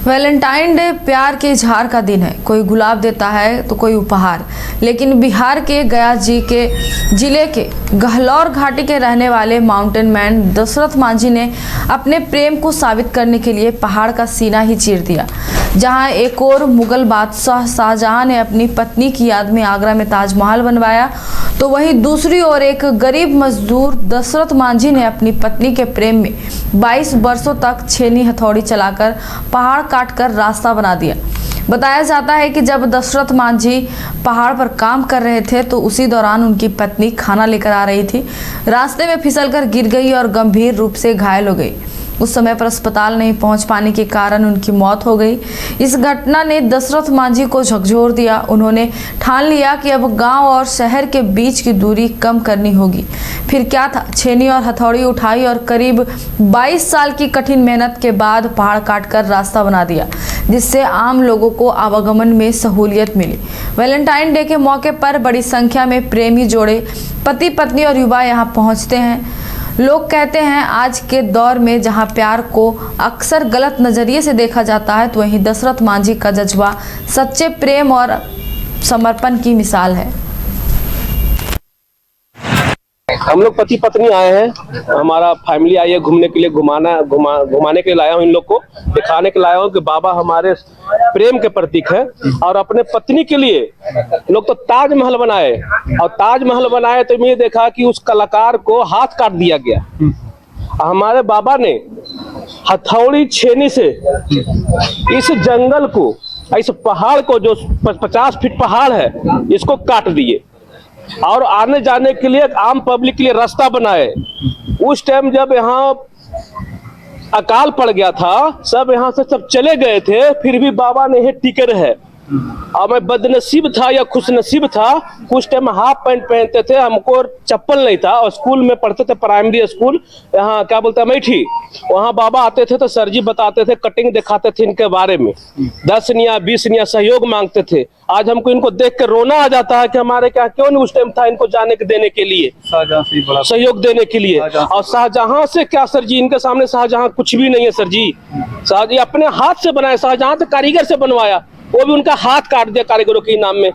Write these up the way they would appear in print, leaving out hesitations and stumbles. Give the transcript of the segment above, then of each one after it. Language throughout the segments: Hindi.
वैलेंटाइन डे प्यार के इजहार का दिन है। कोई गुलाब देता है तो कोई उपहार। लेकिन बिहार के गया जिले के गहलौर घाटी के रहने वाले माउंटेन मैन दशरथ मांझी ने अपने प्रेम को साबित करने के लिए पहाड़ का सीना ही चीर दिया। जहां एक और मुगल बादशाह शाहजहां ने अपनी पत्नी की याद में आगरा में ताजमहल बनवाया, तो वहीं दूसरी ओर एक गरीब मजदूर दशरथ मांझी ने अपनी पत्नी के प्रेम में 22 वर्षों तक छेनी हथौड़ी चलाकर पहाड़ काटकर रास्ता बना दिया। बताया जाता है कि जब दशरथ मांझी पहाड़ पर काम कर रहे थे तो उसी दौरान उनकी पत्नी खाना लेकर आ रही थी। रास्ते में फिसलकर गिर गई और गंभीर रूप से घायल हो गई। उस समय पर अस्पताल नहीं पहुंच पाने के कारण उनकी मौत हो गई। इस घटना ने दशरथ मांझी को झकझोर दिया। उन्होंने ठान लिया कि अब गांव और शहर के बीच की दूरी कम करनी होगी। फिर क्या था, छेनी और हथौड़ी उठाई और करीब 22 साल की कठिन मेहनत के बाद पहाड़ काटकर रास्ता बना दिया, जिससे आम लोगों को आवागमन में सहूलियत मिली। वैलेंटाइन डे के मौके पर बड़ी संख्या में प्रेमी जोड़े, पति पत्नी और युवा यहाँ पहुँचते हैं। लोग कहते हैं आज के दौर में जहां प्यार को अक्सर गलत नजरिए से देखा जाता है, तो वहीं दशरथ मांझी का जज्बा सच्चे प्रेम और समर्पण की मिसाल है। हम लोग पति पत्नी आए हैं, हमारा फैमिली आई है घूमने के लिए, घुमाने के लिए लाया हूँ। इन लोग को दिखाने के लाया हूँ कि बाबा हमारे प्रेम के प्रतीक है। और अपने पत्नी के लिए लोग तो ताजमहल बनाए, और ताजमहल बनाए तो मैं देखा कि उस कलाकार को हाथ काट दिया गया। हमारे बाबा ने हथौड़ी छेनी से इस जंगल को, इस पहाड़ को, जो 50 फीट पहाड़ है, इसको काट दिए और आने जाने के लिए आम पब्लिक के लिए रास्ता बनाए। उस टाइम जब यहाँ अकाल पड़ गया था, सब यहाँ से सब चले गए थे, फिर भी बाबा ने ये टिके रहे। और मैं बदनसीब था या खुशनसीब था, कुछ टाइम हाफ पैंट पहनते थे, हमको चप्पल नहीं था। और स्कूल में पढ़ते थे, प्राइमरी स्कूल, यहाँ क्या बोलते हैं मैठी, वहाँ बाबा आते थे तो सर जी बताते थे, कटिंग दिखाते थे इनके बारे में, 10 निया 20 निया सहयोग मांगते थे। आज हमको इनको देख कर रोना आ जाता है कि हमारे क्या क्यों नहीं उस टाइम था इनको जाने के देने के लिए, सहयोग देने के लिए। और शाहजहां से क्या सर जी, इनके सामने शाहजहां कुछ भी नहीं है सर जी। शाहजहां अपने हाथ से बनाया, शाहजहां तो कारीगर से बनवाया, वो भी उनका हाथ काट दिया कारीगरों के नाम में।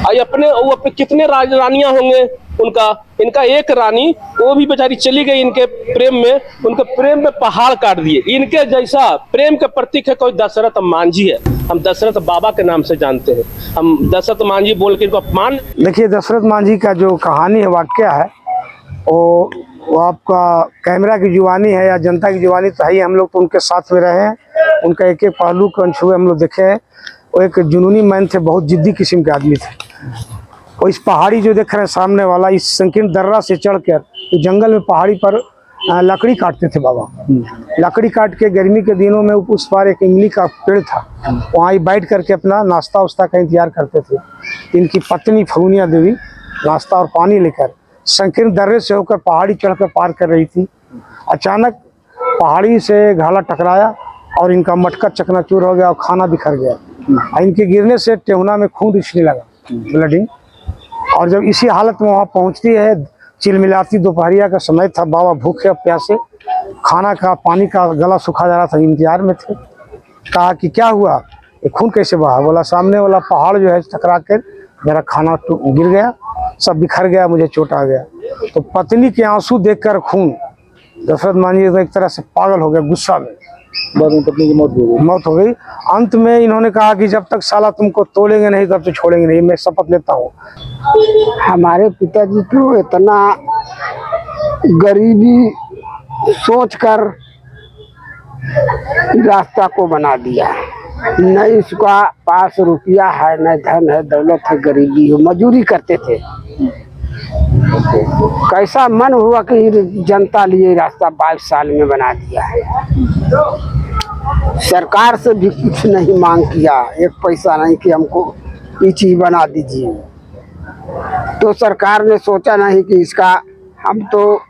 वो अपने कितने रानियां होंगे उनका, इनका एक रानी, वो भी बेचारी चली गई इनके प्रेम में, उनके प्रेम में पहाड़ काट दिए। इनके जैसा प्रेम के प्रतीक है कोई दशरथ मांझी है। हम दशरथ बाबा के नाम से जानते हैं, हम दशरथ मांझी बोल के इनको अपमान। देखिए, दशरथ मांझी का जो कहानी है, वाक्य है, वो आपका कैमरा की जुबानी है या जनता की जुबानी तो है ही। हम लोग तो उनके साथ में रहे हैं, उनका एक एक पहलू को अनछुए हम लोग देखे हैं। वो एक जुनूनी मैन थे, बहुत जिद्दी किस्म के आदमी थे। और इस पहाड़ी जो देख रहे हैं सामने वाला, इस संकीर्ण दर्रा से चढ़कर तो जंगल में पहाड़ी पर लकड़ी काटते थे बाबा। लकड़ी काट के गर्मी के दिनों में उस पार एक इमली का पेड़ था, वहाँ ही बैठ करके अपना नाश्ता वास्ता का इंतजार करते थे। इनकी पत्नी फगुनिया देवी नाश्ता और पानी लेकर संकीर्ण दर्रे से होकर पहाड़ी चढ़कर पार कर रही थी। अचानक पहाड़ी से घाला टकराया और इनका मटका चकनाचूर हो गया और खाना बिखर गया। इनके गिरने से टेहुना में खून रिसने लगा, ब्लडिंग। और जब इसी हालत में वहाँ पहुँचती है, चिलमिलाती दोपहरिया का समय था, बाबा भूखे और प्यासे, खाना का पानी का गला सूखा जा रहा था, इंतजार में थे। कहा कि क्या हुआ, ये खून कैसे बहा? बोला सामने वाला पहाड़ जो है टकरा कर मेरा खाना गिर गया, सब बिखर गया, मुझे चोट आ गया। तो पत्नी के आंसू देखकर खून, दशरथ मांझी तो एक तरह से पागल हो गया गुस्सा में। बाद में पत्नी की मौत हो गई। अंत में इन्होंने कहा कि जब तक साला तुमको तोड़ेंगे नहीं तब तक छोड़ेंगे नहीं, मैं शपथ लेता हूँ। हमारे पिताजी तो इतना गरीबी सोचकर रास्ता को बना दिया। न इसका पास रुपया है, न धन है, दौलत है, गरीबी हो, मजदूरी करते थे। कैसा मन हुआ कि जनता लिए रास्ता 22 साल में बना दिया है। सरकार से भी कुछ नहीं मांग किया, एक पैसा नहीं कि हमको ये चीज बना दीजिए। तो सरकार ने सोचा नहीं कि इसका हम तो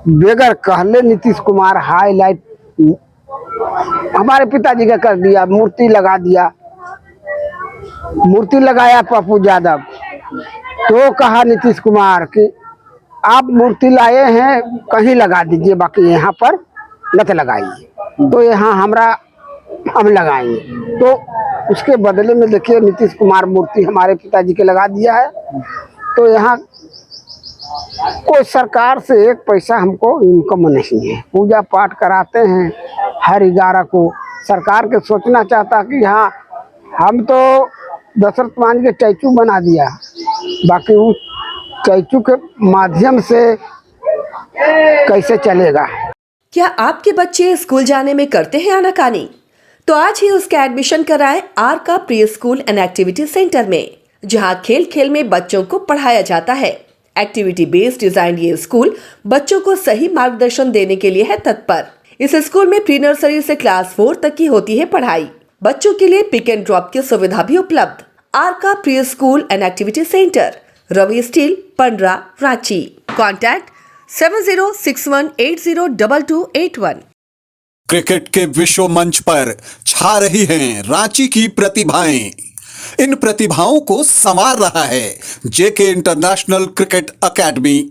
बेगर कहले नीतीश कुमार हाईलाइट हमारे पिताजी का कर दिया, मूर्ति लगा दिया। मूर्ति लगाया पप्पू यादव, तो कहा नीतीश कुमार कि आप मूर्ति लाए हैं कहीं लगा दीजिए, बाकी यहाँ पर मत लगाइए। तो यहाँ हमारा हम लगाएंगे। तो उसके बदले में देखिए नीतीश कुमार मूर्ति हमारे पिताजी के लगा दिया है। तो यहाँ कोई सरकार से एक पैसा हमको इनकम नहीं है। पूजा पाठ कराते हैं हर 11 को। सरकार के सोचना चाहता कि हाँ हम तो दशरथ मान के स्टैचू बना दिया, बाकी उस स्टैचू के माध्यम से कैसे चलेगा। क्या आपके बच्चे स्कूल जाने में करते हैं आनाकानी? तो आज ही उसका एडमिशन कराएं आर का preschool and activity centre में, जहां खेल खेल में बच्चों को पढ़ाया जाता है। एक्टिविटी बेस्ड डिजाइन ये स्कूल बच्चों को सही मार्गदर्शन देने के लिए है तत्पर। इस स्कूल में प्री नर्सरी से क्लास 4 तक की होती है पढ़ाई। बच्चों के लिए पिक एंड ड्रॉप की सुविधा भी उपलब्ध। आर का preschool and activity centre, Ravi steel, Pandra, Ranchi. Contact 7061802281। Cricket के विश्व मंच पर छा रही हैं रांची की प्रतिभाएं। इन प्रतिभाओं को संवार रहा है जेके इंटरनेशनल क्रिकेट एकेडमी।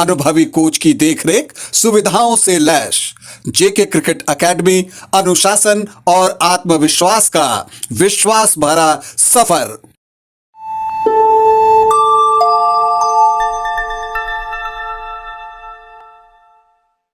अनुभवी कोच की देखरेख, सुविधाओं से लैस जेके क्रिकेट एकेडमी अनुशासन और आत्मविश्वास का विश्वास भरा सफर।